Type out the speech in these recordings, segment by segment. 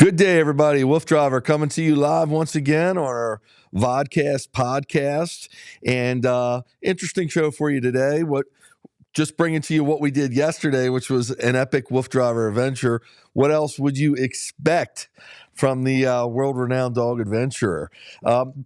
Good day, everybody. Wolf Driver coming to you live once again on our VODcast podcast. And interesting show for you today. Just bringing to you what we did yesterday, which was an epic Wolf Driver adventure. What else would you expect from the world-renowned dog adventurer?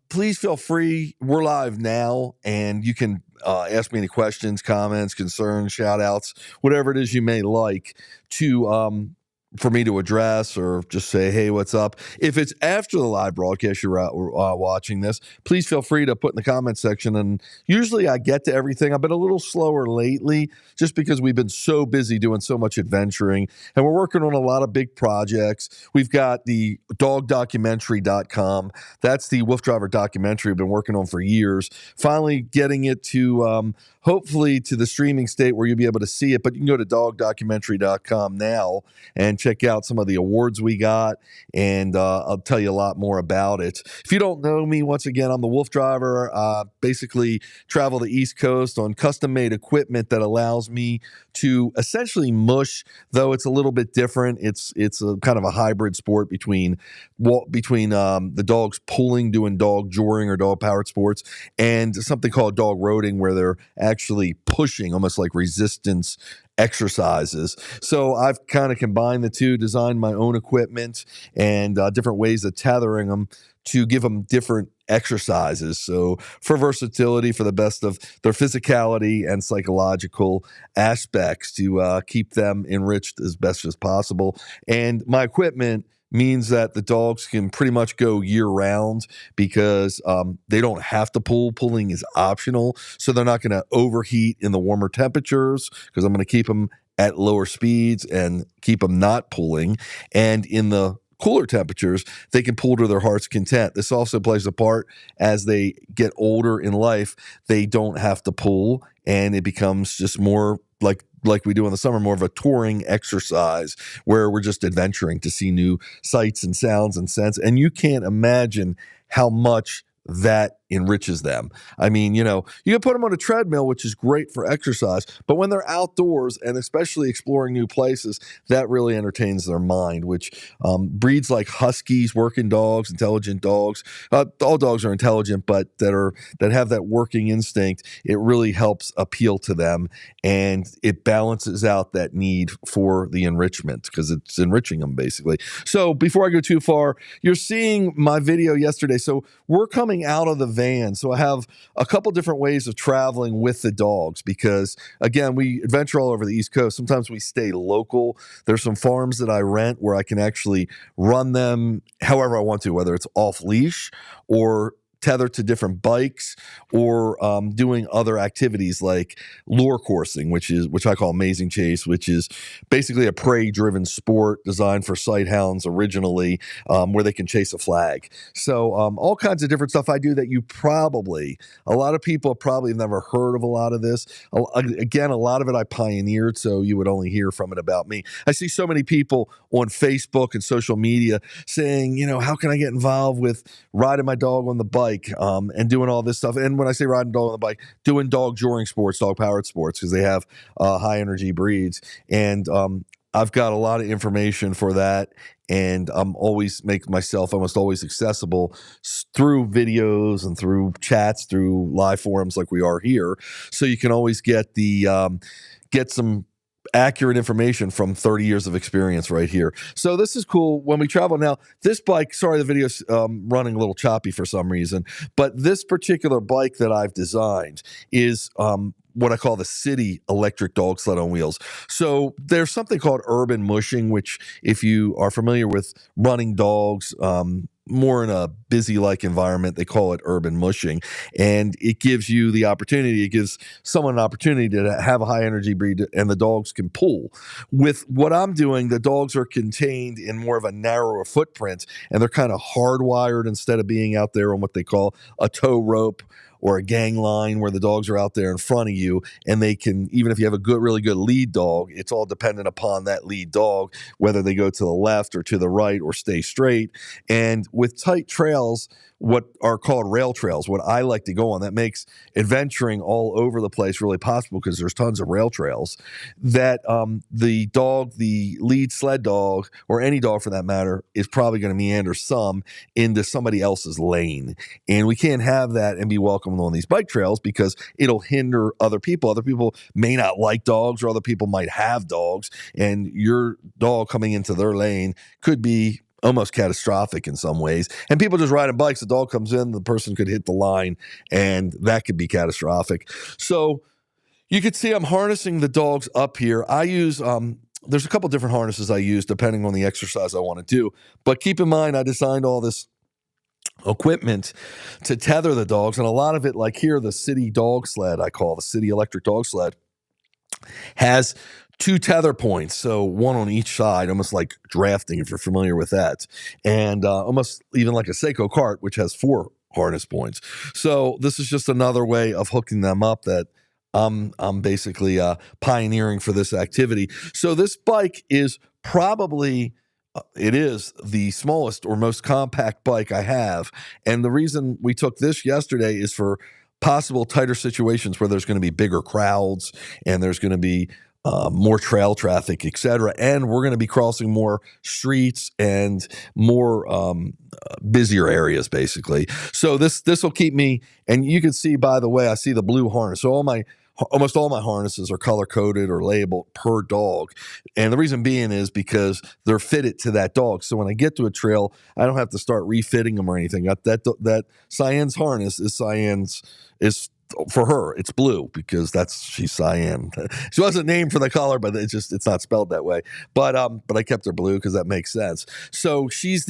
Please feel free. We're live now, and you can ask me any questions, comments, concerns, shout-outs, whatever it is you may like to for me to address, or just say, hey, what's up? If it's after the live broadcast you're watching this, please feel free to put in the comment section. And usually I get to everything. I've been a little slower lately just because we've been so busy doing so much adventuring, and we're working on a lot of big projects. We've got the dogdocumentary.com. That's the Wolf Driver documentary I've been working on for years. Finally getting it to hopefully to the streaming state where you'll be able to see it. But you can go to dogdocumentary.com now and check out some of the awards we got, and I'll tell you a lot more about it. If you don't know me, once again, I'm the Wolf Driver. Basically travel the East Coast on custom-made equipment that allows me to essentially mush, though it's a little bit different. It's a kind of a hybrid sport between the dogs pulling, doing dog joring or dog-powered sports, and something called dog roading, where they're actually pushing, almost like resistance exercises. So I've kind of combined the two, designed my own equipment and different ways of tethering them to give them different exercises. So for versatility, for the best of their physicality and psychological aspects, to keep them enriched as best as possible. And my equipment means that the dogs can pretty much go year round because they don't have to pull. Pulling is optional. So they're not going to overheat in the warmer temperatures because I'm going to keep them at lower speeds and keep them not pulling. And in the cooler temperatures, they can pull to their heart's content. This also plays a part as they get older in life. They don't have to pull, and it becomes just more like we do in the summer, more of a touring exercise where we're just adventuring to see new sights and sounds and scents. And you can't imagine how much that enriches them. I mean, you can put them on a treadmill, which is great for exercise, but when they're outdoors and especially exploring new places, that really entertains their mind, which breeds like huskies, working dogs, intelligent dogs. All dogs are intelligent, but that have that working instinct. It really helps appeal to them, and it balances out that need for the enrichment because it's enriching them basically. So before I go too far, you're seeing my video yesterday. So we're coming out of the van. So I have a couple different ways of traveling with the dogs because, again, we adventure all over the East Coast. Sometimes we stay local. There's some farms that I rent where I can actually run them however I want to, whether it's off leash or tethered to different bikes, or doing other activities like lure coursing, which I call amazing chase, which is basically a prey-driven sport designed for sight hounds originally, where they can chase a flag. So all kinds of different stuff I do that a lot of people probably have never heard of a lot of this. Again, a lot of it I pioneered, so you would only hear from it about me. I see so many people on Facebook and social media saying, how can I get involved with riding my dog on the bike? And doing all this stuff. And when I say riding dog on the bike, doing dog joring sports, dog powered sports, because they have high energy breeds. And I've got a lot of information for that. And I'm always make myself almost always accessible through videos and through chats, through live forums like we are here. So you can always get some accurate information from 30 years of experience right here. So this is cool. When we travel now, this bike, sorry, the video's running a little choppy for some reason, but this particular bike that I've designed is what I call the city electric dog sled on wheels. So there's something called urban mushing, which if you are familiar with running dogs, more in a busy-like environment, they call it urban mushing. And it gives you the opportunity, it gives someone an opportunity to have a high-energy breed, and the dogs can pull. With what I'm doing, the dogs are contained in more of a narrower footprint, and they're kind of hardwired instead of being out there on what they call a tow rope or a gang line where the dogs are out there in front of you, and they can, even if you have a really good lead dog, it's all dependent upon that lead dog, whether they go to the left or to the right or stay straight. And with tight trails, what are called rail trails, what I like to go on. That makes adventuring all over the place really possible because there's tons of rail trails that the lead sled dog, or any dog for that matter, is probably going to meander some into somebody else's lane. And we can't have that and be welcomed on these bike trails because it'll hinder other people. Other people may not like dogs, or other people might have dogs, and your dog coming into their lane could be almost catastrophic in some ways. And people just riding bikes, the dog comes in, the person could hit the line, and that could be catastrophic. So you can see I'm harnessing the dogs up here. I use, there's a couple different harnesses I use depending on the exercise I want to do. But keep in mind, I designed all this equipment to tether the dogs. And a lot of it, like here, the city dog sled, I call the city electric dog sled, has 2 tether points, so one on each side, almost like drafting, if you're familiar with that, and almost even like a Seiko cart, which has 4 harness points. So this is just another way of hooking them up that I'm basically pioneering for this activity. So this bike is probably it is the smallest or most compact bike I have, and the reason we took this yesterday is for possible tighter situations where there's going to be bigger crowds and there's going to be more trail traffic, et cetera. And we're going to be crossing more streets and more busier areas, basically. So this will keep me, and you can see, by the way, I see the blue harness. So almost all my harnesses are color-coded or labeled per dog. And the reason being is because they're fitted to that dog. So when I get to a trail, I don't have to start refitting them or anything. That Cyenne's harness is for her. It's blue because she's Cyan. She wasn't named for the color, but it's not spelled that way. But I kept her blue because that makes sense. So she's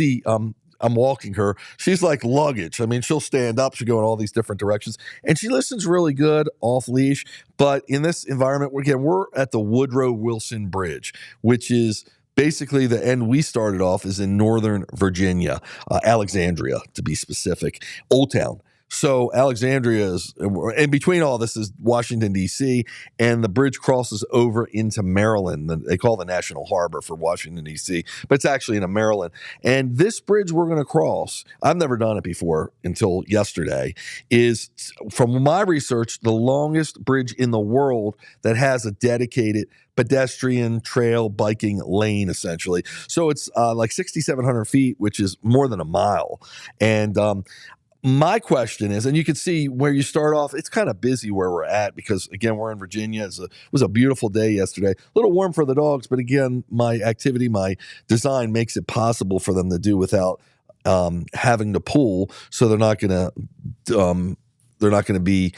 I'm walking her. She's like luggage. I mean, she'll stand up. She'll go in all these different directions. And she listens really good off leash. But in this environment, we're at the Woodrow Wilson Bridge, which is basically the end we started off is in Northern Virginia, Alexandria, to be specific, Old Town. So Alexandria is, in between all this is Washington, D.C., and the bridge crosses over into Maryland. They call the National Harbor for Washington, D.C., but it's actually in Maryland. And this bridge we're going to cross, I've never done it before until yesterday, is, from my research, the longest bridge in the world that has a dedicated pedestrian trail biking lane, essentially. So it's like 6,700 feet, which is more than a mile. And my question is, and you can see where you start off, it's kind of busy where we're at because, again, we're in Virginia. It was a beautiful day yesterday. A little warm for the dogs, but again, my design makes it possible for them to do without having to pull, so there's not going to be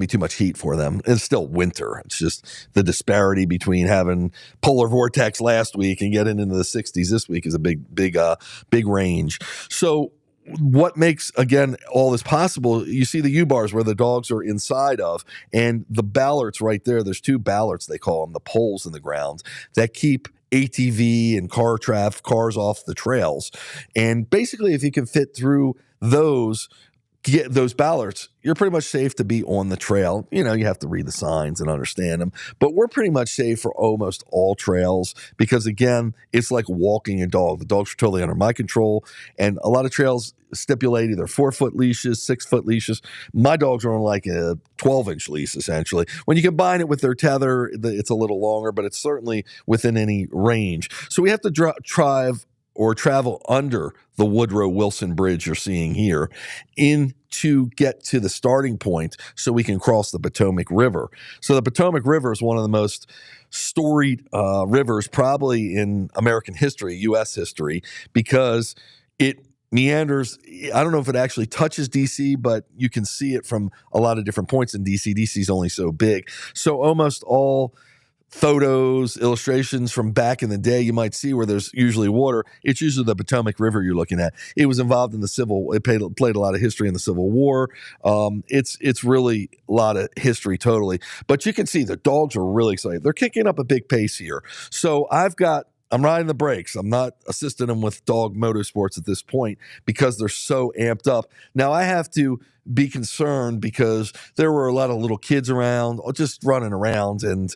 too much heat for them. It's still winter. It's just the disparity between having polar vortex last week and getting into the 60s this week is a big range. So what makes, again, all this possible, you see the U-bars where the dogs are inside of, and the ballarts right there, there's 2 ballarts, they call them, the poles in the ground, that keep ATV and cars off the trails. And basically, if you can fit through those ballarts, you're pretty much safe to be on the trail. You know, you have to read the signs and understand them, but we're pretty much safe for almost all trails because, again, it's like walking a dog. The dogs are totally under my control, and a lot of trails stipulate either 4-foot leashes, 6-foot leashes. My dogs are on like a 12-inch leash, essentially. When you combine it with their tether, it's a little longer, but it's certainly within any range. So we have to travel under the Woodrow Wilson Bridge you're seeing here to get to the starting point so we can cross the Potomac River. So the Potomac River is one of the most storied rivers probably in American history, U.S. history, because it meanders. I don't know if it actually touches D.C., but you can see it from a lot of different points in D.C. D.C. is only so big. So almost all photos, illustrations from back in the day, you might see where there's usually water. It's usually the Potomac River you're looking at. It was involved in it played a lot of history in the Civil War. It's really a lot of history, totally. But you can see the dogs are really excited. They're kicking up a big pace here. So I've got I'm riding the brakes. I'm not assisting them with dog motorsports at this point because they're so amped up. Now I have to be concerned because there were a lot of little kids around, just running around, and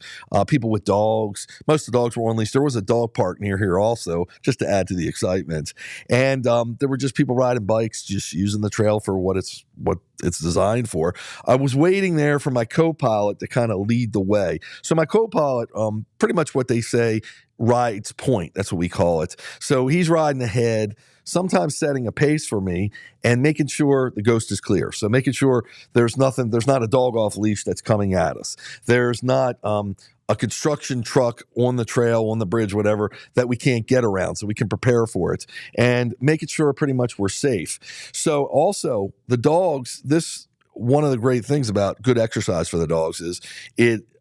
people with dogs. Most of the dogs were on leash. There was a dog park near here also, just to add to the excitement. And there were just people riding bikes, just using the trail for what it's designed for. I was waiting there for my co-pilot to kind of lead the way. So my co-pilot, pretty much what they say, rides point. That's what we call it. So he's riding ahead, sometimes setting a pace for me and making sure the ghost is clear. So making sure there's not a dog off leash that's coming at us. There's not a construction truck on the trail, on the bridge, whatever, that we can't get around, so we can prepare for it, and making sure pretty much we're safe. So also the dogs, one of the great things about good exercise for the dogs is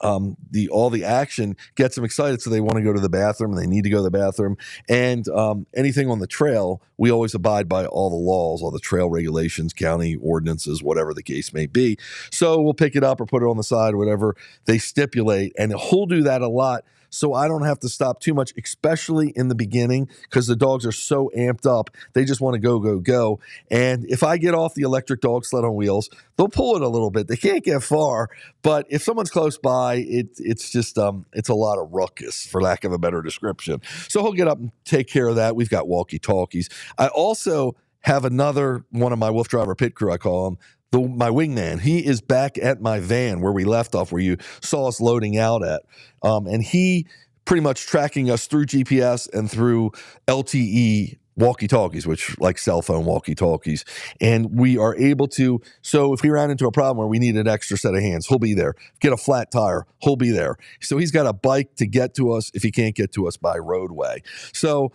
all the action gets them excited, so they want to go to the bathroom and they need to go to the bathroom. And anything on the trail, we always abide by all the laws, all the trail regulations, county ordinances, whatever the case may be. So we'll pick it up or put it on the side, whatever they stipulate, and he'll do that a lot. So I don't have to stop too much, especially in the beginning, because the dogs are so amped up. They just want to go, go, go. And if I get off the electric dog sled on wheels, they'll pull it a little bit. They can't get far. But if someone's close by, it's just it's a lot of ruckus, for lack of a better description. So he'll get up and take care of that. We've got walkie-talkies. I also have another one of my Wolf Driver pit crew, I call him, my wingman. He is back at my van where we left off, where you saw us loading out at. And he pretty much tracking us through GPS and through LTE walkie-talkies, which like cell phone walkie-talkies. And we are able to, so if we ran into a problem where we need an extra set of hands, he'll be there. Get a flat tire, he'll be there. So he's got a bike to get to us if he can't get to us by roadway. So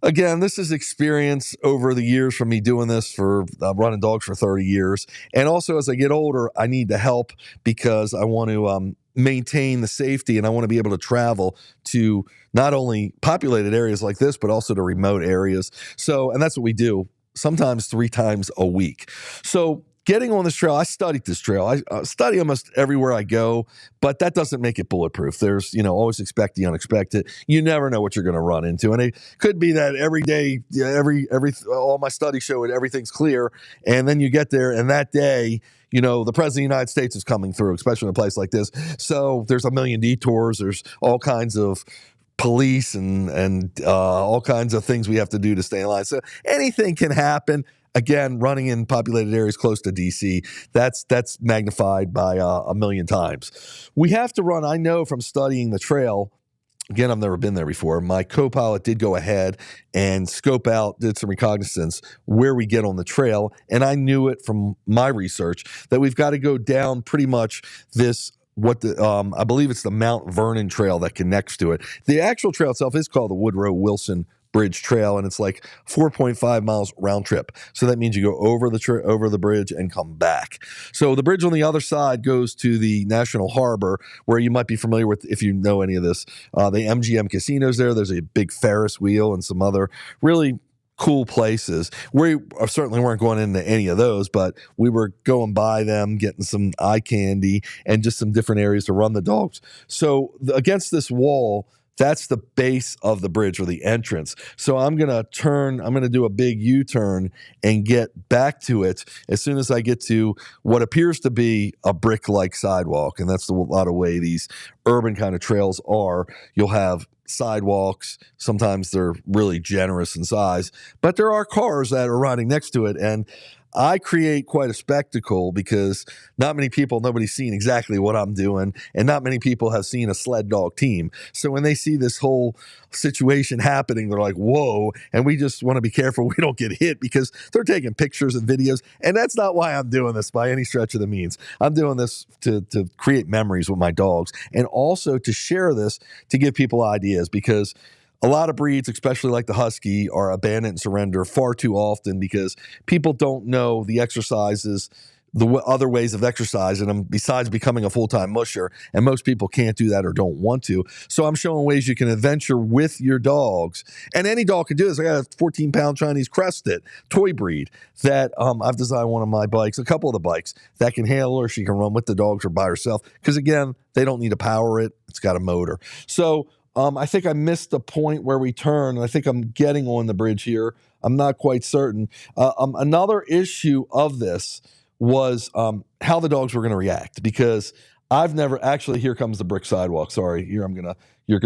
again, this is experience over the years from me doing this for running dogs for 30 years. And also, as I get older, I need the help because I want to maintain the safety, and I want to be able to travel to not only populated areas like this, but also to remote areas. So, and that's what we do, sometimes 3 times a week. So getting on this trail, I studied this trail. I study almost everywhere I go, but that doesn't make it bulletproof. There's, always expect the unexpected. You never know what you're going to run into. And it could be that every day, all my studies show it, everything's clear. And then you get there, and that day, the president of the United States is coming through, especially in a place like this. So there's a million detours. There's all kinds of police and all kinds of things we have to do to stay in line. So anything can happen. Again, running in populated areas close to D.C., that's magnified by a million times. We have to run, I know from studying the trail, again, I've never been there before. My co-pilot did go ahead and scope out, did some reconnaissance where we get on the trail, and I knew it from my research that we've got to go down pretty much this I believe it's the Mount Vernon Trail that connects to it. The actual trail itself is called the Woodrow Wilson Bridge Trail, and it's like 4.5 miles round trip. So that means you go over the bridge and come back. So the bridge on the other side goes to the National Harbor, where you might be familiar with, if you know any of this, the MGM casinos there. There's a big Ferris wheel and some other really cool places. We certainly weren't going into any of those, but we were going by them, getting some eye candy and just some different areas to run the dogs. So against this wall, that's the base of the bridge, or the entrance. So I'm going to do a big U-turn and get back to it as soon as I get to what appears to be a brick-like sidewalk. And that's a lot of way these urban kind of trails are. You'll have sidewalks. Sometimes they're really generous in size, but there are cars that are riding next to it. And I create quite a spectacle because nobody's seen exactly what I'm doing, and not many people have seen a sled dog team. So when they see this whole situation happening, they're like, whoa, and we just want to be careful we don't get hit because they're taking pictures and videos. And that's not why I'm doing this by any stretch of the means. I'm doing this to create memories with my dogs, and also to share this to give people ideas, because a lot of breeds, especially like the Husky, are abandoned and surrender far too often because people don't know the exercises, the other ways of exercising them besides becoming a full-time musher, and most people can't do that or don't want to. So I'm showing ways you can adventure with your dogs, and any dog can do this. I got a 14-pound Chinese Crested toy breed that I've designed one of my bikes, a couple of the bikes, that can handle her. She can run with the dogs or by herself because, again, they don't need to power it. It's got a motor. So I think I missed the point where we turn. I think I'm getting on the bridge here. I'm not quite certain. Another issue of this was how the dogs were going to react, because I've never actually. Here comes the brick sidewalk. Sorry, you're going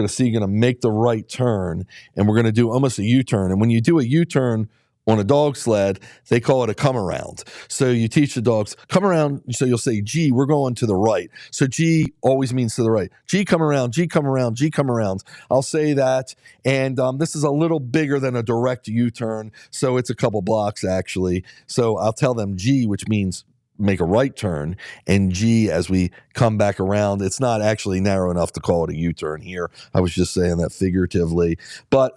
to make the right turn, and we're going to do almost a U-turn. And when you do a U-turn on a dog sled, they call it a come around. So you teach the dogs, come around. So you'll say, G, we're going to the right. So G always means to the right. G, come around, G, come around, G, come around. I'll say that. And this is a little bigger than a direct U-turn. So it's a couple blocks, actually. So I'll tell them G, which means make a right turn, and G as we come back around. It's not actually narrow enough to call it a U-turn here. I was just saying that figuratively. But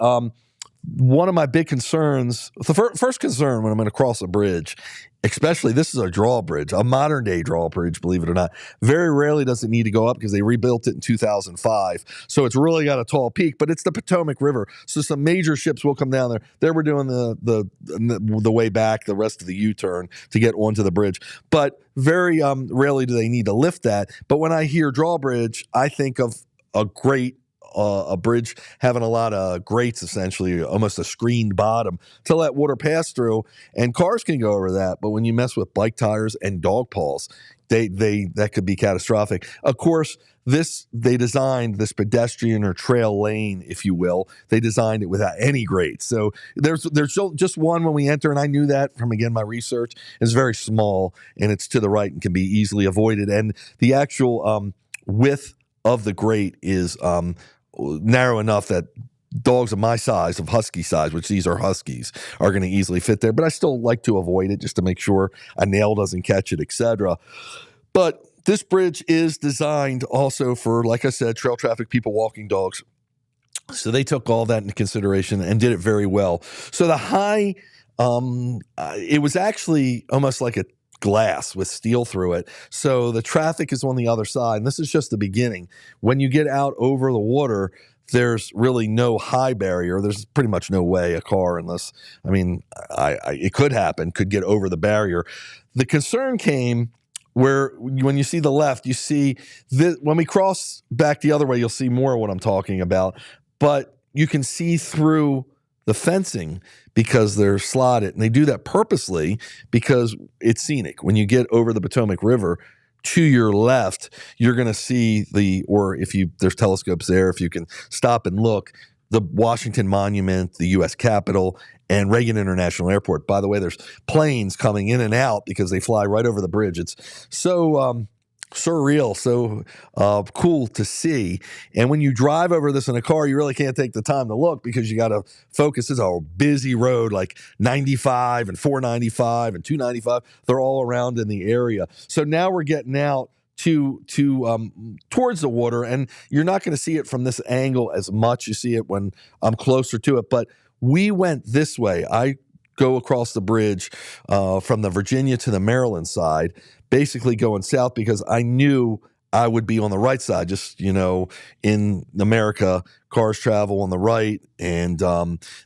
one of my big concerns, the first concern when I'm going to cross a bridge, especially this is a drawbridge, a modern day drawbridge, believe it or not, very rarely does it need to go up because they rebuilt it in 2005. So it's really got a tall peak, but it's the Potomac River. So some major ships will come down there. They were doing the way back, the rest of the U-turn to get onto the bridge. But very rarely do they need to lift that. But when I hear drawbridge, I think of a bridge having a lot of grates, essentially, almost a screened bottom to let water pass through, and cars can go over that. But when you mess with bike tires and dog paws, that could be catastrophic. Of course, they designed this pedestrian or trail lane, if you will. They designed it without any grates. So there's just one when we enter, and I knew that from, again, my research. It's very small, and it's to the right and can be easily avoided. And the actual width of the grate is narrow enough that dogs of my size, of husky size, which these are huskies, are going to easily fit there. But I still like to avoid it just to make sure a nail doesn't catch it, etc. But this bridge is designed also for, like I said, trail traffic, people walking dogs. So they took all that into consideration and did it very well. So the high, it was actually almost like a glass with steel through it. So the traffic is on the other side. And this is just the beginning. When you get out over the water, there's really no high barrier. There's pretty much no way a car, unless, it could happen, could get over the barrier. The concern came where when you see the left, you see when we cross back the other way, you'll see more of what I'm talking about. But you can see through the fencing because they're slotted, and they do that purposely because it's scenic. When you get over the Potomac River, to your left, you're going to see there's telescopes there, if you can stop and look, the Washington Monument, the U.S. Capitol, and Reagan International Airport. By the way, there's planes coming in and out because they fly right over the bridge. It's so surreal, so cool to see. And when you drive over this in a car, you really can't take the time to look because you got to focus. It's a busy road, like 95 and 495 and 295. They're all around in the area. So now we're getting out to towards the water, and you're not going to see it from this angle as much. You see it when I'm closer to it. But we went this way. I go across the bridge from the Virginia to the Maryland side, basically going south because I knew I would be on the right side. Just, in America, cars travel on the right, and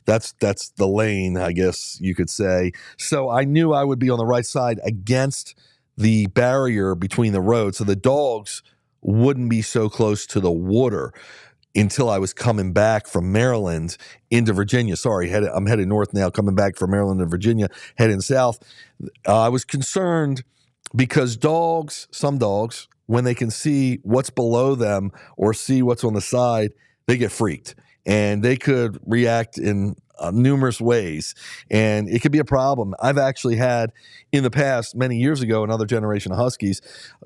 that's the lane, I guess you could say. So I knew I would be on the right side against the barrier between the roads, so the dogs wouldn't be so close to the water until I was coming back from Maryland into Virginia. Sorry, I'm headed north now, coming back from Maryland to Virginia, heading south. I was concerned because some dogs, when they can see what's below them or see what's on the side, they get freaked. And they could react in numerous ways, and it could be a problem. I've actually had in the past, many years ago, another generation of huskies,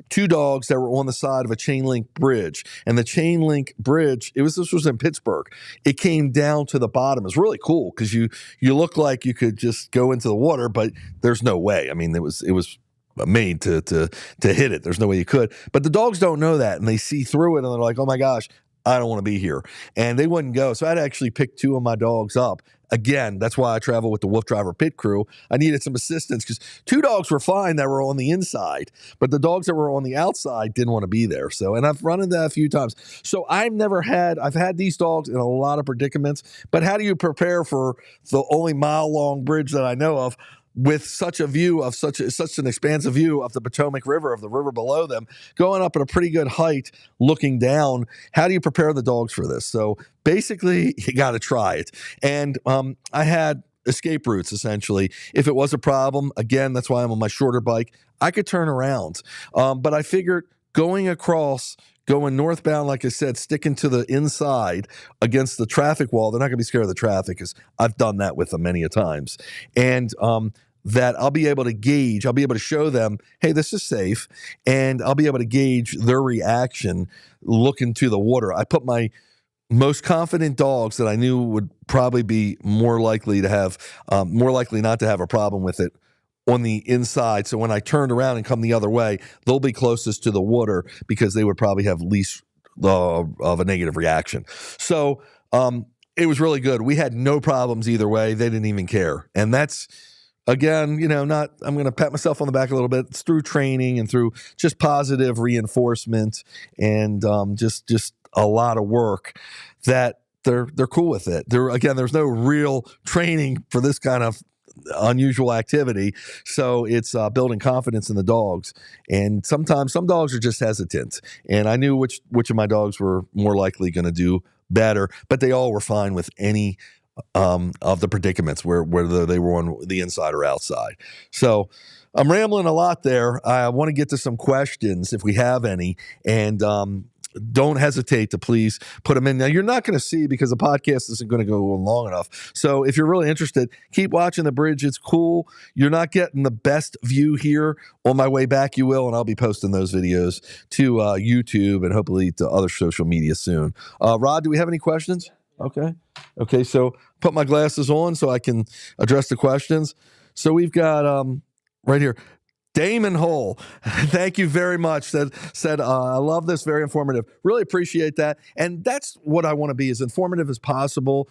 two dogs that were on the side of a chain link bridge, and the chain link bridge, this was in Pittsburgh. It came down to the bottom. It was really cool because you look like you could just go into the water, but there's no way. I mean, it was made to hit it. There's no way you could. But the dogs don't know that, and they see through it, and they're like, oh my gosh, I don't want to be here. And they wouldn't go. So I'd actually pick two of my dogs up. Again, that's why I travel with the Wolf Driver pit crew. I needed some assistance because two dogs were fine that were on the inside, but the dogs that were on the outside didn't want to be there. So, and I've run into that a few times. So I've had these dogs in a lot of predicaments, but how do you prepare for the only mile-long bridge that I know of? with such a view of such an expansive view of the Potomac River, of the river below them, going up at a pretty good height, looking down. How do you prepare the dogs for this? So basically, you got to try it. And I had escape routes, essentially. If it was a problem, again, that's why I'm on my shorter bike, I could turn around. But I figured going northbound, like I said, sticking to the inside against the traffic wall, they're not going to be scared of the traffic, because I've done that with them many a times. And that I'll be able to show them, hey, this is safe, and I'll be able to gauge their reaction looking to the water. I put my most confident dogs that I knew would probably be more likely not to have a problem with it on the inside. So when I turned around and come the other way, they'll be closest to the water, because they would probably have least of a negative reaction. So it was really good. We had no problems either way. They didn't even care. And that's, again, I'm going to pat myself on the back a little bit. It's through training and through just positive reinforcement and just a lot of work that they're cool with it. There's no real training for this kind of unusual activity. So it's building confidence in the dogs. And sometimes some dogs are just hesitant. And I knew which of my dogs were more likely going to do better, but they all were fine with any of the predicaments, whether they were on the inside or outside. So I'm rambling a lot there. I want to get to some questions if we have any. And don't hesitate to please put them in. Now, you're not going to see, because the podcast isn't going to go on long enough. So if you're really interested, keep watching the bridge. It's cool. You're not getting the best view here. On my way back, you will, and I'll be posting those videos to YouTube and hopefully to other social media soon. Rod, do we have any questions? Okay. So put my glasses on so I can address the questions. So we've got right here, Damon Hull, thank you very much. Said I love this, very informative. Really appreciate that. And that's what I want to be, as informative as possible,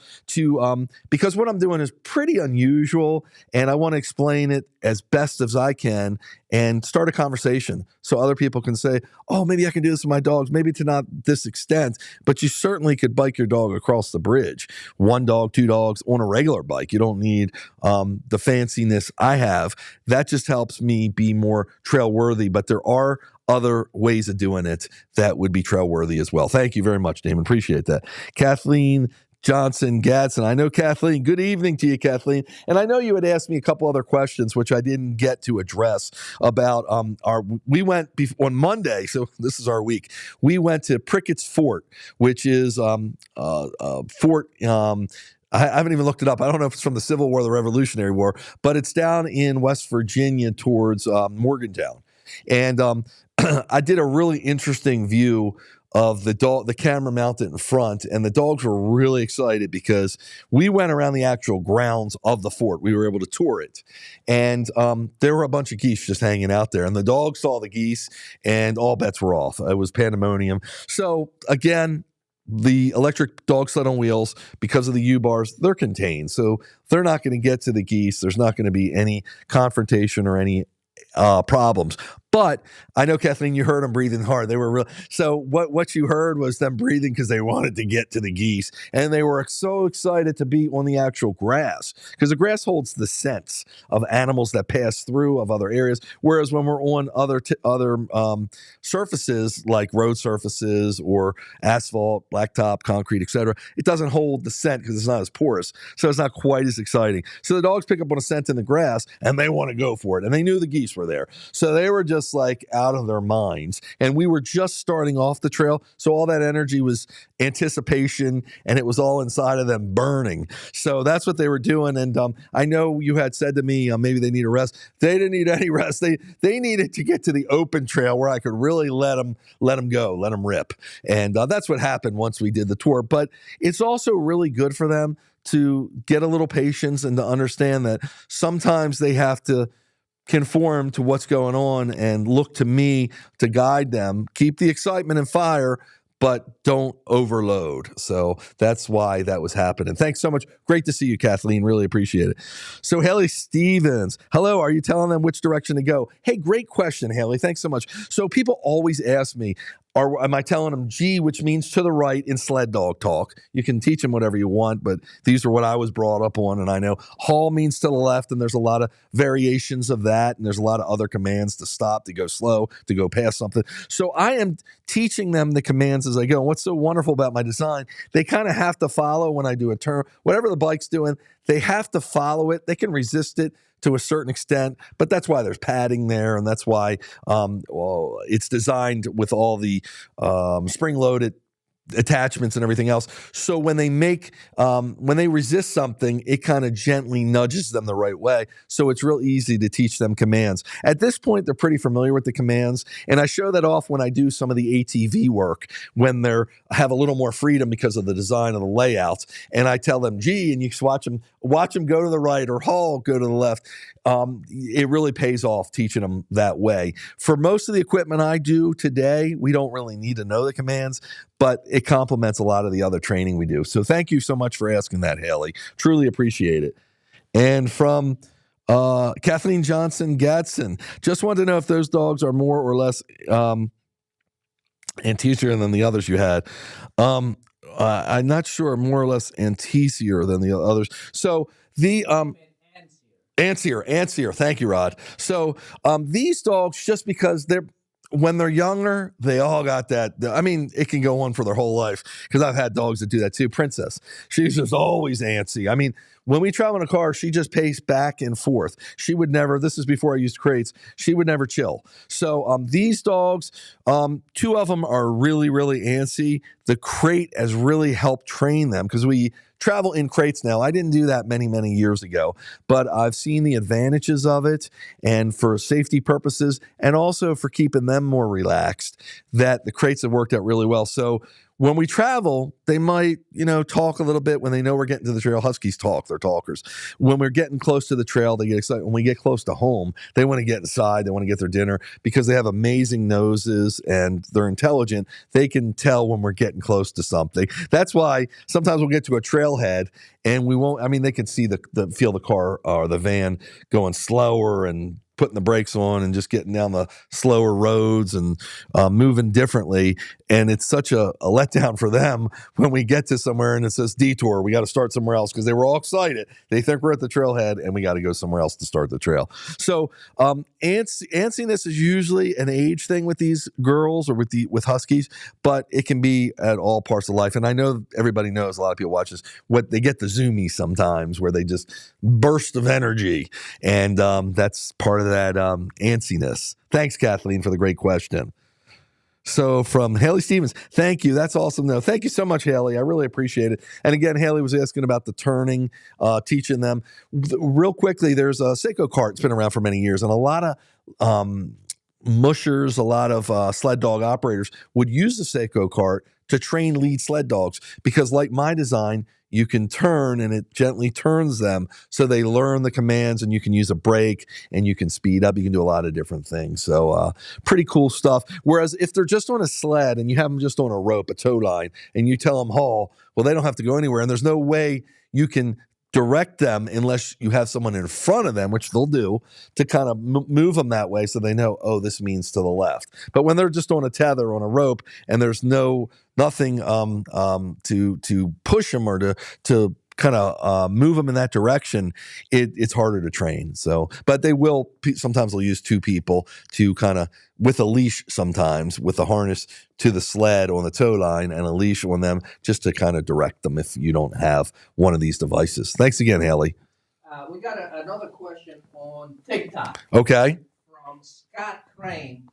because what I'm doing is pretty unusual, and I want to explain it as best as I can and start a conversation so other people can say, oh, maybe I can do this with my dogs, maybe to not this extent, but you certainly could bike your dog across the bridge. 1 dog, 2 dogs on a regular bike. You don't need the fanciness I have. That just helps me be more trail worthy, but there are other ways of doing it that would be trail worthy as well. Thank you very much, Damon. Appreciate that. Kathleen Johnson Gadsden. I know Kathleen. Good evening to you, Kathleen. And I know you had asked me a couple other questions, which I didn't get to address about we went on Monday. So this is our week. We went to Prickett's Fort, which is fort. I haven't even looked it up. I don't know if it's from the Civil War or the Revolutionary War, but it's down in West Virginia towards Morgantown. And I did a really interesting view of the camera mounted in front, and the dogs were really excited because we went around the actual grounds of the fort. We were able to tour it, and there were a bunch of geese just hanging out there, and the dogs saw the geese, and all bets were off. It was pandemonium. So again, the electric dog sled on wheels, because of the U-bars, they're contained. So they're not going to get to the geese. There's not going to be any confrontation or any problems. But I know, Kathleen, you heard them breathing hard. They were real. So what you heard was them breathing because they wanted to get to the geese. And they were so excited to be on the actual grass, because the grass holds the scents of animals that pass through, of other areas. Whereas when we're on other surfaces, like road surfaces or asphalt, blacktop, concrete, etc., it doesn't hold the scent because it's not as porous. So it's not quite as exciting. So the dogs pick up on a scent in the grass and they want to go for it. And they knew the geese were there. So they were just like out of their minds. And we were just starting off the trail. So all that energy was anticipation, and it was all inside of them burning. So that's what they were doing. And I know you had said to me, maybe they need a rest. They didn't need any rest. They needed to get to the open trail where I could really let them go, let them rip. And that's what happened once we did the tour. But it's also really good for them to get a little patience and to understand that sometimes they have to conform to what's going on and look to me to guide them. Keep the excitement and fire, but don't overload. So that's why that was happening. Thanks so much. Great to see you, Kathleen. Really appreciate it. So Haley Stevens, hello. Are you telling them which direction to go? Hey, great question, Haley. Thanks so much. So people always ask me, or am I telling them G, which means to the right in sled dog talk? You can teach them whatever you want, but these are what I was brought up on. And I know haul means to the left, and there's a lot of variations of that. And there's a lot of other commands to stop, to go slow, to go past something. So I am teaching them the commands as I go. And what's so wonderful about my design, they kind of have to follow when I do a turn. Whatever the bike's doing, they have to follow it. They can resist it to a certain extent, but that's why there's padding there, and that's why it's designed with all the spring-loaded attachments and everything else. So when they when they resist something, it kind of gently nudges them the right way. So it's real easy to teach them commands. At this point, they're pretty familiar with the commands, and I show that off when I do some of the ATV work, when they're have a little more freedom because of the design of the layouts. And I tell them, gee, and you watch them go to the right, or haul, go to the left. It really pays off teaching them that way. For most of the equipment I do today, we don't really need to know the commands, but it complements a lot of the other training we do. So thank you so much for asking that, Haley. Truly appreciate it. And from Kathleen Johnson Gatson, just wanted to know if those dogs are more or less antecior than the others you had. I'm not sure, more or less antecior than the others. So the Antsier. Thank you, Rod. So these dogs, just because when they're younger, they all got that. I mean, it can go on for their whole life, because I've had dogs that do that too. Princess, she's just always antsy. I mean, when we travel in a car, she just paced back and forth. She would never, this is before I used crates, she would never chill. So these dogs, two of them are really, really antsy. The crate has really helped train them, because we travel in crates now. I didn't do that many, many years ago, but I've seen the advantages of it, and for safety purposes, and also for keeping them more relaxed, that the crates have worked out really well. So when we travel, they might, talk a little bit when they know we're getting to the trail. Huskies talk, they're talkers. When we're getting close to the trail, they get excited. When we get close to home, they want to get inside, they want to get their dinner, because they have amazing noses and they're intelligent. They can tell when we're getting close to something. That's why sometimes we'll get to a trailhead and we won't, they can see feel the car or the van going slower and putting the brakes on and just getting down the slower roads and moving differently. And it's such a letdown for them when we get to somewhere and it says detour. We got to start somewhere else, because they were all excited. They think we're at the trailhead and we got to go somewhere else to start the trail. So antsiness is usually an age thing with these girls or with Huskies, but it can be at all parts of life. And I know everybody knows, a lot of people watch this, what they get the zoomies sometimes, where they just burst of energy. And that's part of that antsiness. Thanks, Kathleen, for the great question. So from Haley Stevens, thank you. That's awesome, though. Thank you so much, Haley. I really appreciate it. And again, Haley was asking about the turning, teaching them. Real quickly, there's a Seiko cart. It's been around for many years, and a lot of mushers, a lot of sled dog operators would use the Seiko cart to train lead sled dogs, because like my design, you can turn and it gently turns them so they learn the commands, and you can use a brake and you can speed up. You can do a lot of different things. So pretty cool stuff. Whereas if they're just on a sled and you have them just on a rope, a tow line, and you tell them haul, well, they don't have to go anywhere. And there's no way you can direct them unless you have someone in front of them, which they'll do, to kind of move them that way so they know, oh, this means to the left. But when they're just on a tether, on a rope, and there's nothing to push them or to kind of move them in that direction, it's harder to train. So, but they will, sometimes they'll use two people to kind of, with a leash sometimes, with a harness to the sled on the tow line and a leash on them, just to kind of direct them if you don't have one of these devices. Thanks again, Haley. We got another question on TikTok. Okay. From Scott Crane.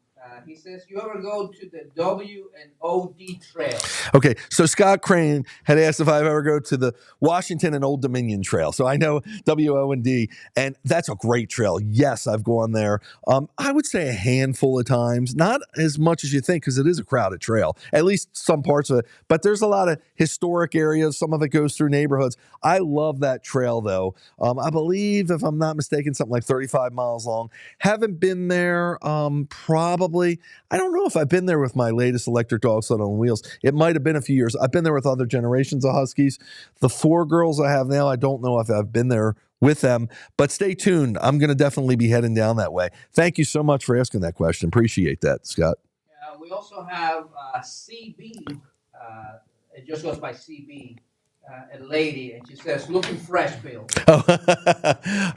He says, you ever go to the W&OD Trail? Okay, so Scott Crane had asked if I ever go to the Washington and Old Dominion Trail. So I know WO&D, and that's a great trail. Yes, I've gone there. I would say a handful of times, not as much as you think, because it is a crowded trail, at least some parts of it. But there's a lot of historic areas. Some of it goes through neighborhoods. I love that trail, though. I believe, if I'm not mistaken, something like 35 miles long. Haven't been there probably. I don't know if I've been there with my latest electric dog sled on wheels. It might have been a few years. I've been there with other generations of Huskies. The 4 girls I have now, I don't know if I've been there with them, but stay tuned. I'm going to definitely be heading down that way. Thank you so much for asking that question. Appreciate that, Scott. We we also have CB. It just goes by CB. A lady, and she says, "Looking fresh, Bill." Oh,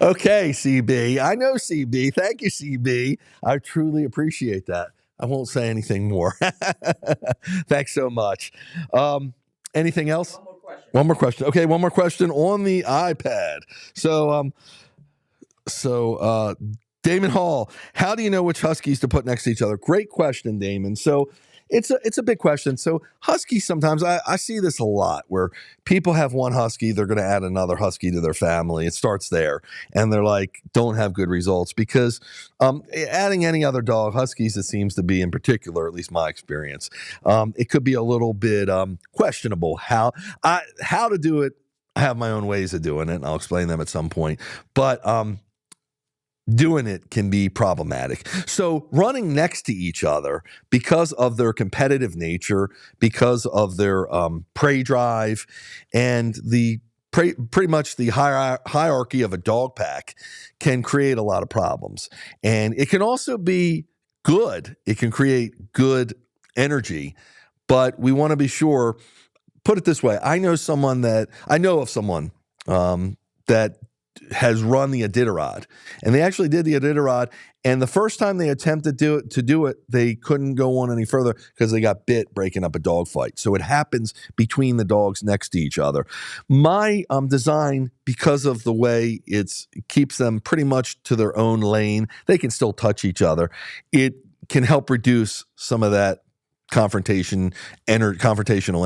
okay, CB. I know CB. Thank you, CB. I truly appreciate that. I won't say anything more. Thanks so much. Anything else? One more question. One more question. Okay, one more question on the iPad. So, Damon Hall, how do you know which Huskies to put next to each other? Great question, Damon. So it's a big question. So Huskies, sometimes I see this a lot where people have one Husky, they're going to add another Husky to their family. It starts there, and they're like, don't have good results because adding any other dog, Huskies, it seems to be in particular, at least my experience, it could be a little bit questionable how to do it. I have my own ways of doing it, and I'll explain them at some point. But doing it can be problematic. So running next to each other because of their competitive nature, because of their prey drive, and the pretty much the hierarchy of a dog pack can create a lot of problems. And it can also be good. It can create good energy, but we want to be sure. Put it this way. I know of someone that has run the Iditarod, and they actually did the Iditarod. And the first time they attempted to do it, they couldn't go on any further because they got bit breaking up a dog fight. So it happens between the dogs next to each other. My design, because of the way it keeps them pretty much to their own lane, they can still touch each other. It can help reduce some of that confrontational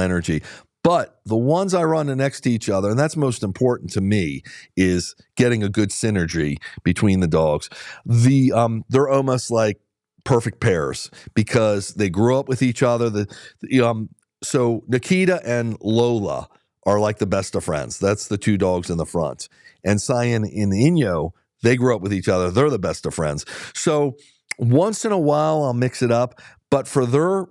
energy. But the ones I run next to each other, and that's most important to me, is getting a good synergy between the dogs. They're almost like perfect pairs because they grew up with each other. So Nikita and Lola are like the best of friends. That's the two dogs in the front. And Cyan and Inyo, they grew up with each other. They're the best of friends. So once in a while, I'll mix it up. But for the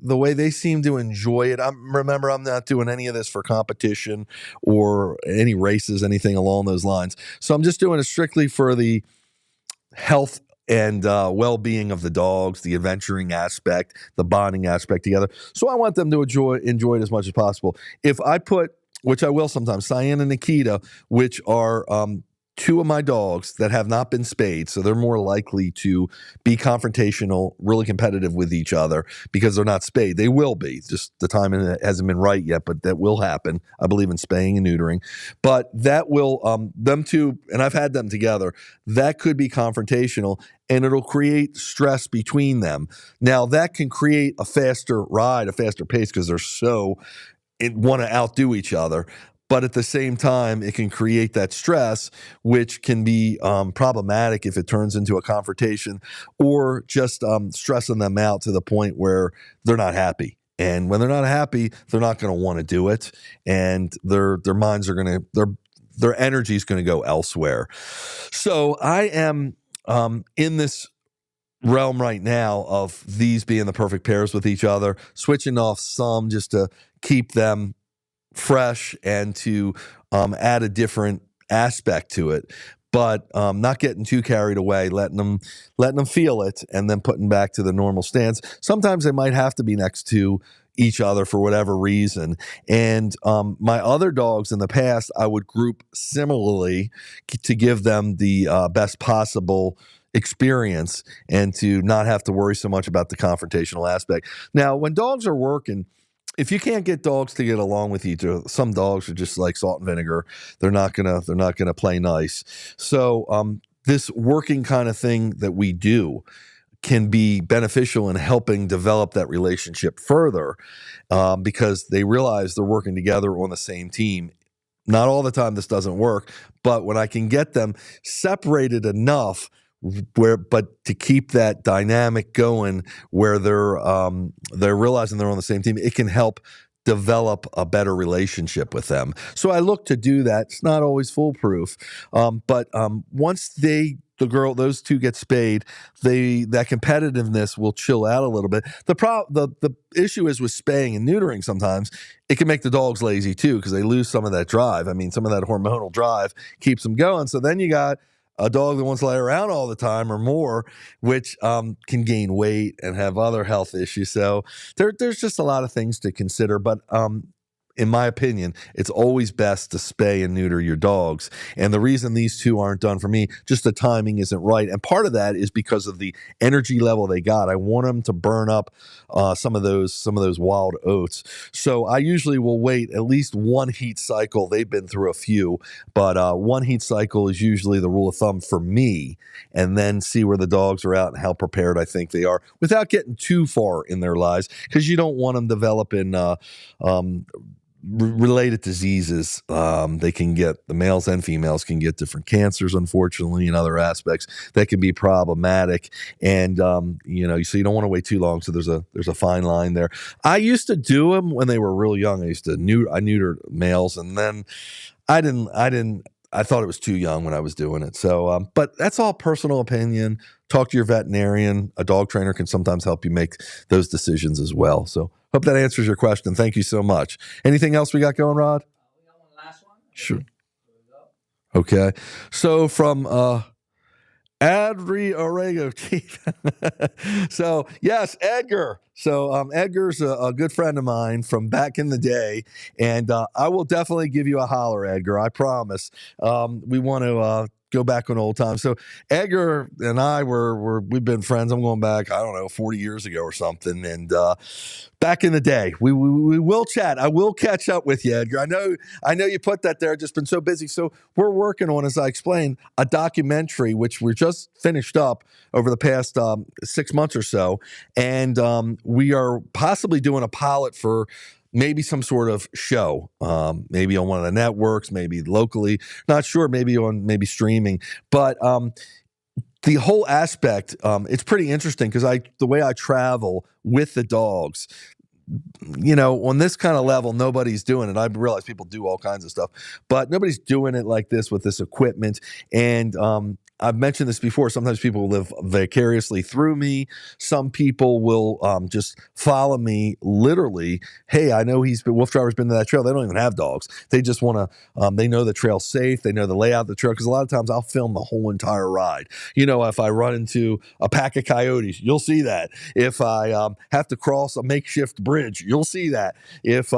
way they seem to enjoy it, remember, I'm not doing any of this for competition or any races, anything along those lines. So I'm just doing it strictly for the health and well-being of the dogs, the adventuring aspect, the bonding aspect together. So I want them to enjoy it as much as possible. If I put, which I will sometimes, Cyan and Nikita, which are two of my dogs that have not been spayed, so they're more likely to be confrontational, really competitive with each other because they're not spayed. They will be. Just the timing hasn't been right yet, but that will happen. I believe in spaying and neutering. But that will, them two, and I've had them together, that could be confrontational, and it'll create stress between them. Now, that can create a faster ride, a faster pace because they're want to outdo each other. But at the same time, it can create that stress, which can be problematic if it turns into a confrontation or just stressing them out to the point where they're not happy. And when they're not happy, they're not going to want to do it, and their minds are going to their energy is going to go elsewhere. So I am in this realm right now of these being the perfect pairs with each other, switching off some just to keep them fresh and to add a different aspect to it, but not getting too carried away, letting them feel it, and then putting back to the normal stance. Sometimes they might have to be next to each other for whatever reason. And my other dogs in the past, I would group similarly to give them the best possible experience and to not have to worry so much about the confrontational aspect. Now, when dogs are working, if you can't get dogs to get along with each other, some dogs are just like salt and vinegar. They're not gonna play nice. So this working kind of thing that we do can be beneficial in helping develop that relationship further because they realize they're working together on the same team. Not all the time this doesn't work, but when I can get them separated enough but to keep that dynamic going where they're realizing they're on the same team, it can help develop a better relationship with them. So I look to do that. It's not always foolproof, but once those two get spayed, that competitiveness will chill out a little bit. The issue is with spaying and neutering. Sometimes it can make the dogs lazy too because they lose some of that drive. I mean, some of that hormonal drive keeps them going. So then you got a dog that wants to lay around all the time or more, which can gain weight and have other health issues. So there's just a lot of things to consider. But in my opinion, it's always best to spay and neuter your dogs. And the reason these two aren't done for me, just the timing isn't right. And part of that is because of the energy level they got. I want them to burn up some of those wild oats. So I usually will wait at least one heat cycle. They've been through a few, but one heat cycle is usually the rule of thumb for me, and then see where the dogs are at and how prepared I think they are without getting too far in their lives, because you don't want them developing related diseases. They can get, the males and females can get different cancers, unfortunately, and other aspects that can be problematic. And so you don't want to wait too long. So there's a fine line there. I used to do them when they were real young. I neutered males, and then I thought it was too young when I was doing it. So, but that's all personal opinion. Talk to your veterinarian. A dog trainer can sometimes help you make those decisions as well. So hope that answers your question. Thank you so much. Anything else we got going, Rod? We got one last one. Sure. Here we go. Okay. So from Adri Orego, Chief. So yes, Edgar. So Edgar's a good friend of mine from back in the day, and I will definitely give you a holler, Edgar. I promise. We want to go back on old times. So Edgar and I we've been friends. I'm going back, I don't know, 40 years ago or something. And back in the day, we will chat. I will catch up with you, Edgar. I know you put that there. Just been so busy. So we're working on, as I explained, a documentary which we just finished up over the past 6 months or so, and we are possibly doing a pilot for maybe some sort of show, maybe on one of the networks, maybe locally, not sure, maybe streaming. But the whole aspect, it's pretty interesting because the way I travel with the dogs, on this kind of level, nobody's doing it. I realize people do all kinds of stuff, but nobody's doing it like this with this equipment. And I've mentioned this before. Sometimes people live vicariously through me. Some people will just follow me literally. Hey, I know Wolf Driver's been to that trail. They don't even have dogs. They just want to, they know the trail's safe. They know the layout of the trail. Because a lot of times I'll film the whole entire ride. If I run into a pack of coyotes, you'll see that. If I have to cross a makeshift bridge, you'll see that. If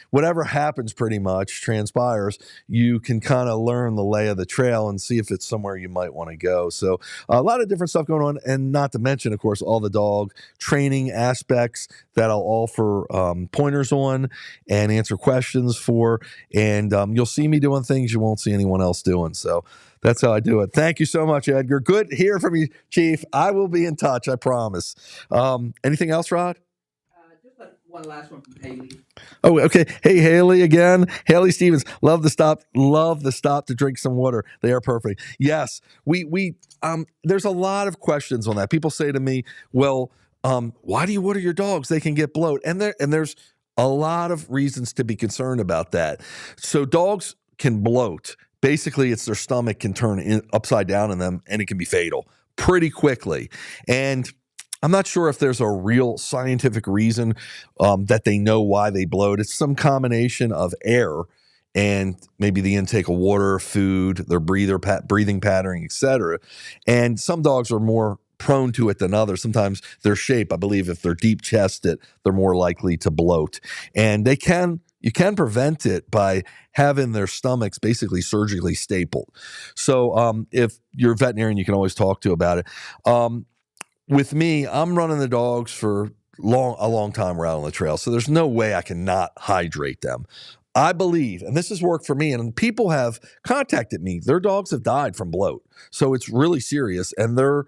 whatever happens pretty much transpires, you can kind of learn the lay of the trail and see if it's somewhere you might want to go. So a lot of different stuff going on, and not to mention, of course, all the dog training aspects that I'll offer pointers on and answer questions for. And you'll see me doing things you won't see anyone else doing. So that's how I do it. Thank you so much, Edgar. Good hearing from you, Chief. I will be in touch, I promise. Anything else, Rod? Just one last one from Haley. Oh, okay. Hey, Haley again. Haley Stevens. Love the stop to drink some water. They are perfect. Yes. We there's a lot of questions on that. People say to me, well, why do you water your dogs? They can get bloat. And there's a lot of reasons to be concerned about that. So dogs can bloat. Basically, it's their stomach can turn upside down in them, and it can be fatal pretty quickly. And I'm not sure if there's a real scientific reason that they know why they bloat. It's some combination of air and maybe the intake of water, food, their breathing pattern, etc. And some dogs are more prone to it than others. Sometimes their shape, I believe, if they're deep chested, they're more likely to bloat. And you can prevent it by having their stomachs basically surgically stapled. So if you're a veterinarian, you can always talk to about it. With me, I'm running the dogs for a long time around on the trail, so there's no way I can not hydrate them. I believe, and this has worked for me, and people have contacted me, their dogs have died from bloat. So it's really serious, and they're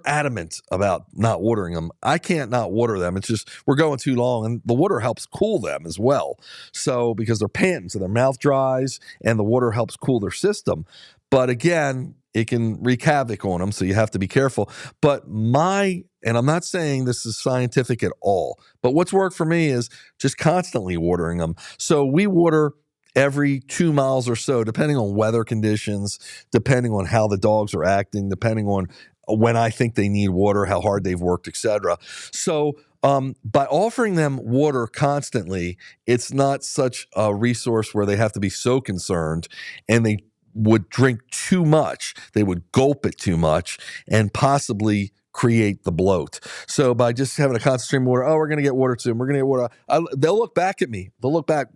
adamant about not watering them. I can't not water them. It's just we're going too long, and the water helps cool them as well. So because they're panting, so their mouth dries, and the water helps cool their system. But again, it can wreak havoc on them, so you have to be careful. But and I'm not saying this is scientific at all, but what's worked for me is just constantly watering them. So we water every 2 miles or so, depending on weather conditions, depending on how the dogs are acting, depending on when I think they need water, how hard they've worked, etc. So by offering them water constantly, it's not such a resource where they have to be so concerned, and they would drink too much. They would gulp it too much and possibly create the bloat. So by just having a constant stream of water, oh, we're going to get water soon. We're going to get water. They'll look back at me. They'll look back.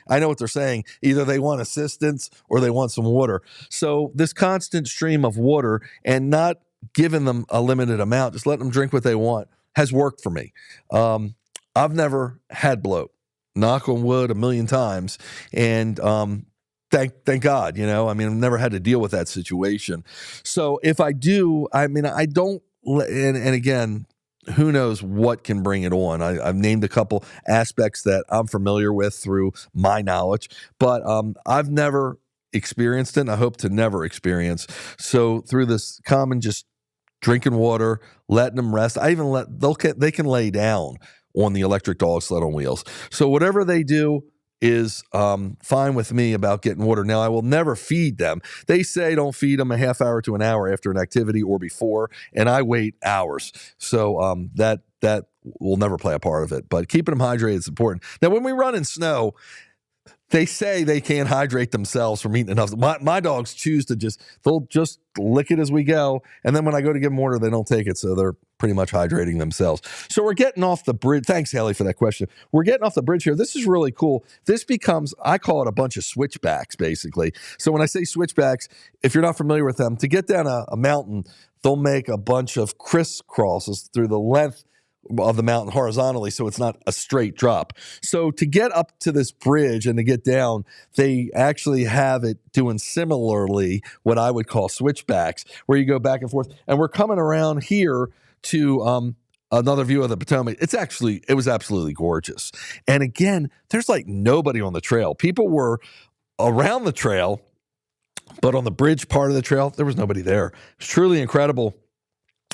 I know what they're saying. Either they want assistance or they want some water. So this constant stream of water and not giving them a limited amount, just letting them drink what they want, has worked for me. I've never had bloat. Knock on wood a million times. And thank God, I've never had to deal with that situation. So if I do, I don't, and again, who knows what can bring it on. I've named a couple aspects that I'm familiar with through my knowledge, but I've never experienced it, and I hope to never experience. So through this common just drinking water, letting them rest, they can lay down on the electric dog sled on wheels. So whatever they do is fine with me about getting water. Now, I will never feed them. They say don't feed them a half hour to an hour after an activity or before, and I wait hours. So that will never play a part of it. But keeping them hydrated is important. Now, when we run in snow, they say they can't hydrate themselves from eating enough. My dogs choose to they'll just lick it as we go. And then when I go to give them water, they don't take it. So they're pretty much hydrating themselves. So we're getting off the bridge. Thanks, Haley, for that question. We're getting off the bridge here. This is really cool. This becomes, I call it a bunch of switchbacks, basically. So when I say switchbacks, if you're not familiar with them, to get down a mountain, they'll make a bunch of crisscrosses through the length of the mountain horizontally, so it's not a straight drop. So to get up to this bridge and to get down, they actually have it doing similarly what I would call switchbacks, where you go back and forth. And we're coming around here to another view of the Potomac. It was absolutely gorgeous. And again, there's like nobody on the trail. People were around the trail, but on the bridge part of the trail, there was nobody there. It's truly incredible.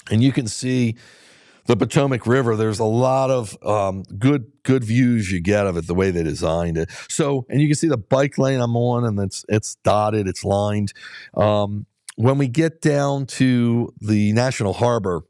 And you can see the Potomac River. There's a lot of good views you get of it, the way they designed it. So, and you can see the bike lane I'm on, and it's dotted, it's lined. When we get down to the National Harbor,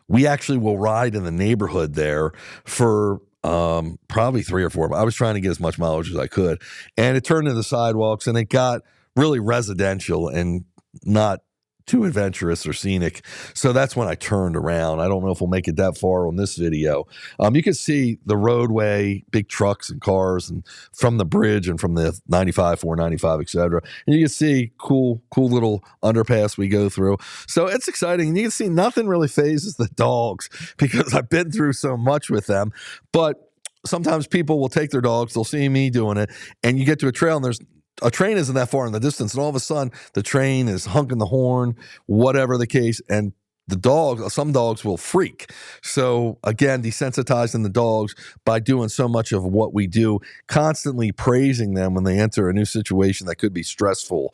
we actually will ride in the neighborhood there for probably 3 or 4. I was trying to get as much mileage as I could, and it turned into sidewalks, and it got really residential and not too adventurous or scenic. So that's when I turned around. I don't know if we'll make it that far on this video. You can see the roadway, big trucks and cars, and from the bridge and from the 95, 495, etc. And you can see cool little underpass we go through. So it's exciting. And you can see nothing really phases the dogs because I've been through so much with them. But sometimes people will take their dogs, they'll see me doing it, and you get to a trail and a train isn't that far in the distance, and all of a sudden the train is honking the horn, whatever the case, and some dogs will freak. So again, desensitizing the dogs by doing so much of what we do, constantly praising them when they enter a new situation that could be stressful.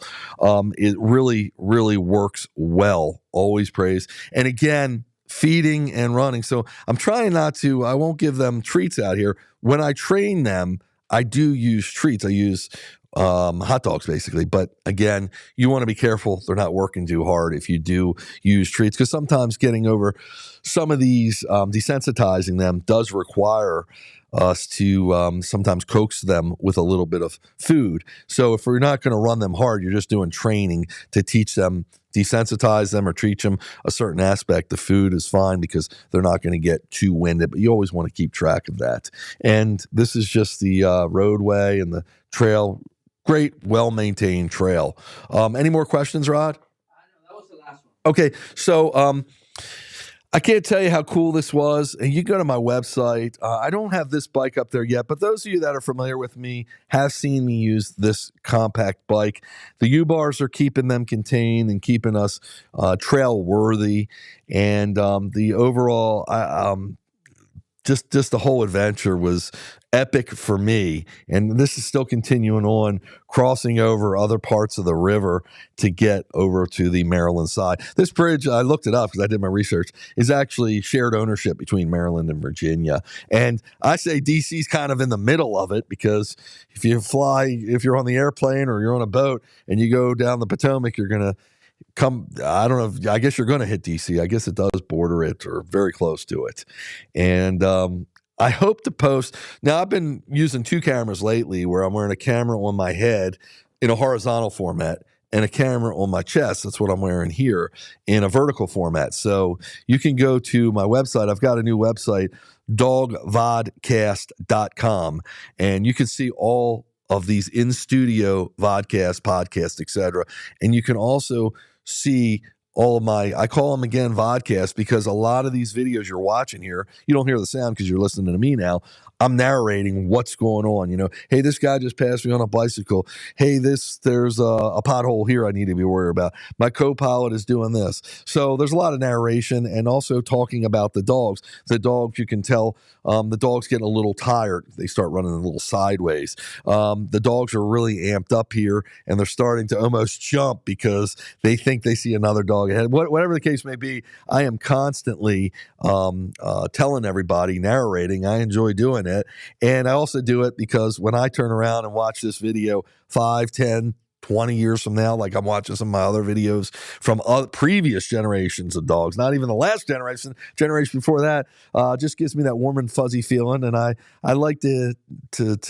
It really, really works well. Always praise. And again, feeding and running. So I'm trying I won't give them treats out here. When I train them, I do use treats. I use hot dogs basically. But again, you want to be careful they're not working too hard if you do use treats, because sometimes getting over some of these, desensitizing them does require us to sometimes coax them with a little bit of food. So if we're not going to run them hard, you're just doing training to teach them, desensitize them or teach them a certain aspect. The food is fine because they're not going to get too winded, but you always want to keep track of that. And this is just the roadway and the trail. Great, well-maintained trail. Any more questions, Rod? No, that was the last one. Okay, so I can't tell you how cool this was. And you go to my website. I don't have this bike up there yet, but those of you that are familiar with me have seen me use this compact bike. The U-bars are keeping them contained and keeping us trail worthy. And the overall, just the whole adventure was epic for me. And this is still continuing on, crossing over other parts of the river to get over to the Maryland side. This bridge, I looked it up because I did my research, is actually shared ownership between Maryland and Virginia. And I say DC's kind of in the middle of it, because if you're on the airplane or you're on a boat and you go down the Potomac, you're going to I don't know, I guess you're going to hit DC. I guess it does border it or very close to it. And I hope to post. Now, I've been using 2 cameras lately, where I'm wearing a camera on my head in a horizontal format and a camera on my chest. That's what I'm wearing here, in a vertical format. So you can go to my website. I've got a new website, VODcast.com, and you can see all of these in-studio vodcast, podcasts, etc. And you can also see all of I call them, again, vodcasts, because a lot of these videos you're watching here, you don't hear the sound because you're listening to me now. I'm narrating what's going on. Hey, this guy just passed me on a bicycle. Hey, there's a pothole here I need to be worried about. My co-pilot is doing this. So there's a lot of narration, and also talking about the dogs. The dogs, you can tell, the dogs getting a little tired. They start running a little sideways. The dogs are really amped up here, and they're starting to almost jump because they think they see another dog ahead. Whatever the case may be, I am constantly telling everybody, narrating. I enjoy doing it. And I also do it because when I turn around and watch this video 5, 10, 20 years from now, like I'm watching some of my other videos from previous generations of dogs, not even the last generation before that, just gives me that warm and fuzzy feeling. And I like to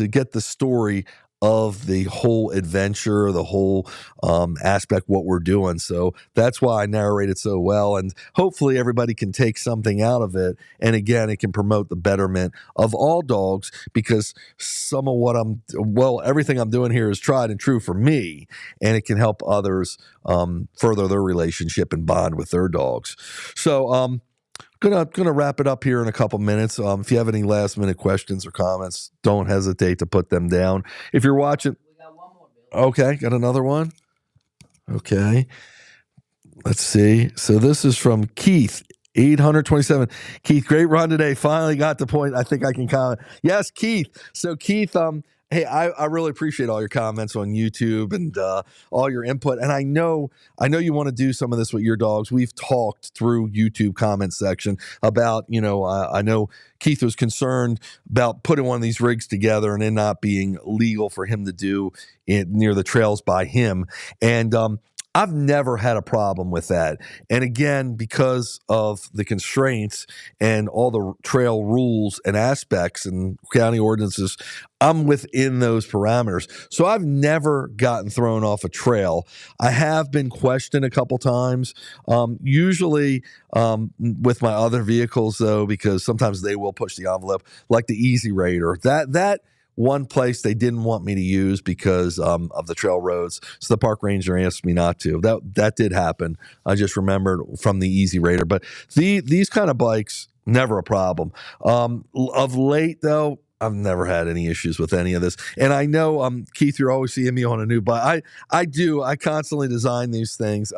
get the story of the whole adventure, the whole aspect, what we're doing. So that's why I narrate it so well. And hopefully everybody can take something out of it. And again, it can promote the betterment of all dogs, because some of what everything I'm doing here is tried and true for me, and it can help others further their relationship and bond with their dogs. So Gonna wrap it up here in a couple minutes. If you have any last minute questions or comments, don't hesitate to put them down. If you're watching, We got one more, Bill. okay, got another one. Okay, let's see. So this is from Keith, 827. Keith, great run today. Finally got the point. I think I can comment. Yes, Keith. So Keith, hey, I really appreciate all your comments on YouTube and all your input. And I know you want to do some of this with your dogs. We've talked through YouTube comment section about, I know Keith was concerned about putting one of these rigs together and it not being legal for him to do it near the trails by him. And I've never had a problem with that. And again, because of the constraints and all the trail rules and aspects and county ordinances, I'm within those parameters. So I've never gotten thrown off a trail. I have been questioned a couple times, usually with my other vehicles, though, because sometimes they will push the envelope, like the Easy Raider. That one place they didn't want me to use because of the trail roads. So the park ranger asked me not to. That did happen. I just remembered from the Easy Raider. But these kind of bikes, never a problem. Of late, though, I've never had any issues with any of this. And I know, Keith, you're always seeing me on a new bike. I constantly design these things.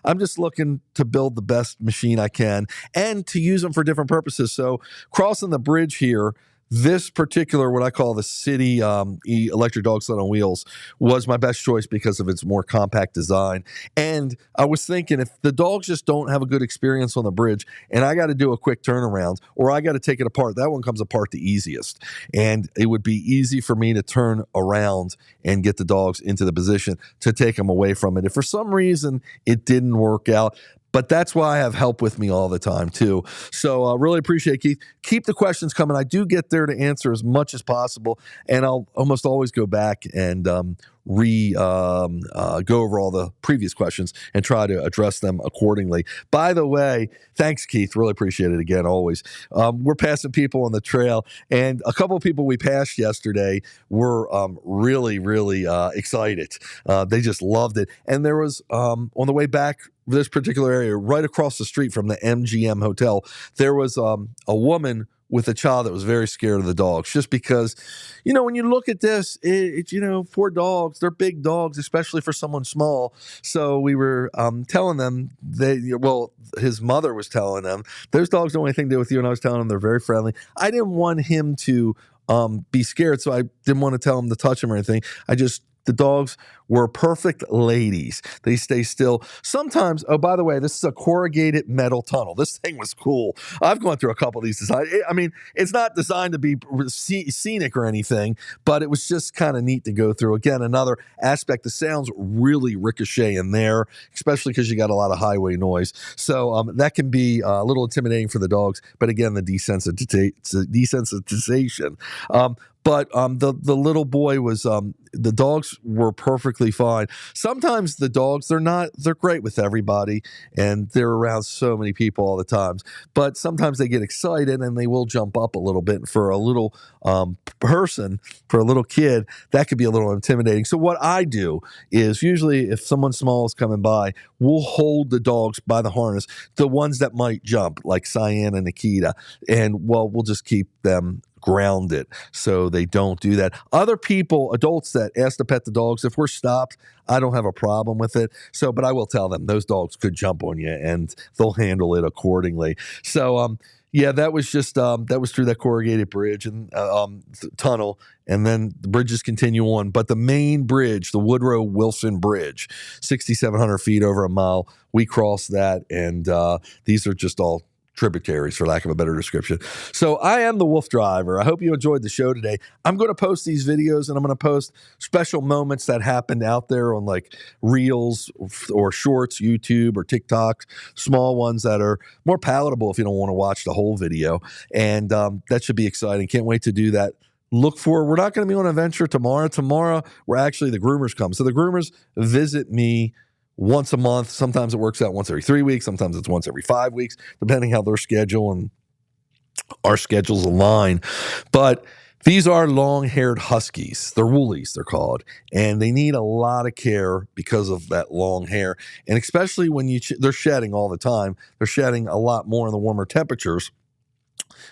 I'm just looking to build the best machine I can and to use them for different purposes. So crossing the bridge here, this particular, what I call the city electric dog sled on wheels, was my best choice because of its more compact design. And I was thinking, if the dogs just don't have a good experience on the bridge and I got to do a quick turnaround or I got to take it apart, that one comes apart the easiest. And it would be easy for me to turn around and get the dogs into the position to take them away from it. If for some reason it didn't work out, but that's why I have help with me all the time, too. So I really appreciate it, Keith. Keep the questions coming. I do get there to answer as much as possible, and I'll almost always go back and go over all the previous questions and try to address them accordingly. By the way, thanks, Keith. Really appreciate it again, always. We're passing people on the trail, and a couple of people we passed yesterday were really, really excited. They just loved it. And there was, on the way back, this particular area, right across the street from the MGM Hotel, there was a woman with a child that was very scared of the dogs, just because, when you look at this, poor dogs, they're big dogs, especially for someone small. So we were telling them, his mother was telling them, those dogs don't want anything to do with you. And I was telling them they're very friendly. I didn't want him to be scared, so I didn't want to tell him to touch him or anything. The dogs were perfect ladies. They stay still. Sometimes, oh, by the way, this is a corrugated metal tunnel. This thing was cool. I've gone through a couple of these designs. I mean, it's not designed to be scenic or anything, but it was just kind of neat to go through. Again, another aspect, the sounds really ricochet in there, especially because you got a lot of highway noise. So that can be a little intimidating for the dogs. But again, the desensitization. But the little boy was the dogs were perfectly fine. Sometimes the dogs they're great with everybody and they're around so many people all the time. But sometimes they get excited and they will jump up a little bit. And for a little person, for a little kid, that could be a little intimidating. So what I do is usually if someone small is coming by, we'll hold the dogs by the harness, the ones that might jump, like Cyan and Nikita, and we'll just keep them grounded so they don't do that. Other people, adults that ask to pet the dogs, if we're stopped, I don't have a problem with it. So, but I will tell them those dogs could jump on you and they'll handle it accordingly. So, yeah, that was just that was through that corrugated bridge and tunnel, and then the bridges continue on. But the main bridge, the Woodrow Wilson Bridge, 6,700 feet over a mile, we crossed that, and these are just all tributaries, for lack of a better description. So I am the Wolf Driver. I hope you enjoyed the show today. I'm going to post these videos, and I'm going to post special moments that happened out there on like Reels or Shorts, YouTube or TikTok, small ones that are more palatable if you don't want to watch the whole video. And that should be exciting. Can't wait to do that. We're not going to be on an adventure tomorrow. Tomorrow, we're actually, the groomers come. So the groomers visit me once a month. Sometimes it works out once every 3 weeks. Sometimes it's once every 5 weeks, depending how their schedule and our schedules align. But these are long-haired huskies. They're woolies, they're called, and they need a lot of care because of that long hair. And especially when they're shedding all the time. They're shedding a lot more in the warmer temperatures.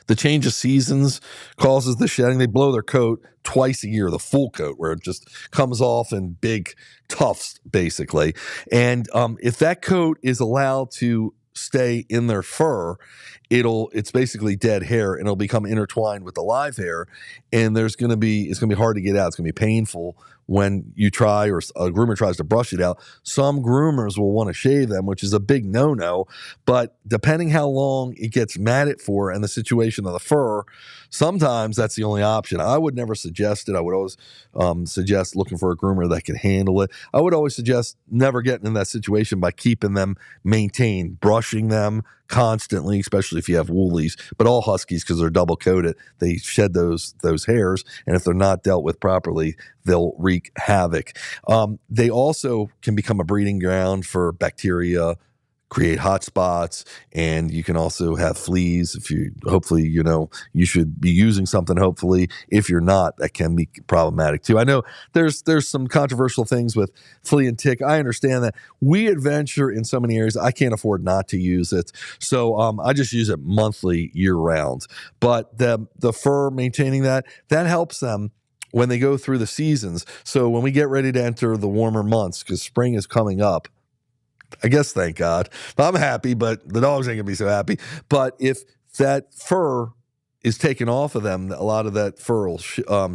The change of seasons causes the shedding. They blow their coat twice a year, the full coat, where it just comes off in big tufts, basically. And if that coat is allowed to stay in their fur, it's basically dead hair, and it'll become intertwined with the live hair. And it's going to be hard to get out. It's going to be painful when you try, or a groomer tries to brush it out. Some groomers will want to shave them, which is a big no-no. But depending how long it gets matted for and the situation of the fur, sometimes that's the only option. I would never suggest it. I would always suggest looking for a groomer that can handle it. I would always suggest never getting in that situation by keeping them maintained, brushing them constantly, especially if you have woolies. But all huskies, because they're double coated, they shed those hairs, and if they're not dealt with properly, they'll wreak havoc. They also can become a breeding ground for bacteria, create hot spots, and you can also have fleas. Hopefully, you should be using something. Hopefully, if you're not, that can be problematic too. I know there's some controversial things with flea and tick. I understand that. We adventure in so many areas. I can't afford not to use it, so I just use it monthly, year round. But the fur, maintaining that helps them when they go through the seasons. So when we get ready to enter the warmer months, because spring is coming up, I guess, thank God. I'm happy, but the dogs ain't going to be so happy. But if that fur is taken off of them, a lot of that fur will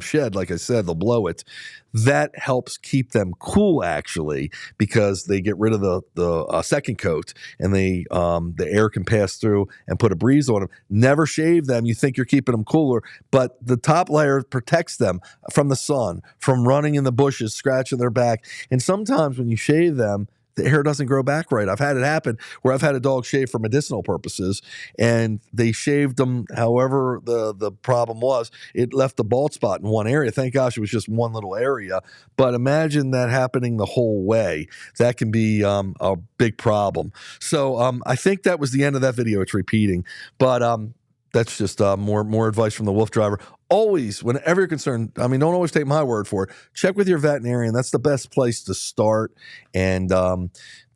shed. Like I said, they'll blow it. That helps keep them cool, actually, because they get rid of the second coat, and the air can pass through and put a breeze on them. Never shave them. You think you're keeping them cooler, but the top layer protects them from the sun, from running in the bushes, scratching their back. And sometimes when you shave them, the hair doesn't grow back right. I've had it happen where I've had a dog shave for medicinal purposes, and they shaved them however the problem was. It left a bald spot in one area. Thank gosh it was just one little area. But imagine that happening the whole way. That can be a big problem. So I think that was the end of that video. It's repeating. But that's just more advice from the Wolf Driver. Always, whenever you're concerned, don't always take my word for it. Check with your veterinarian. That's the best place to start, and that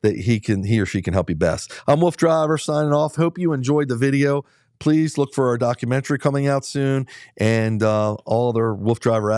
he or she can help you best. I'm Wolf Driver signing off. Hope you enjoyed the video. Please look for our documentary coming out soon, and all other Wolf Driver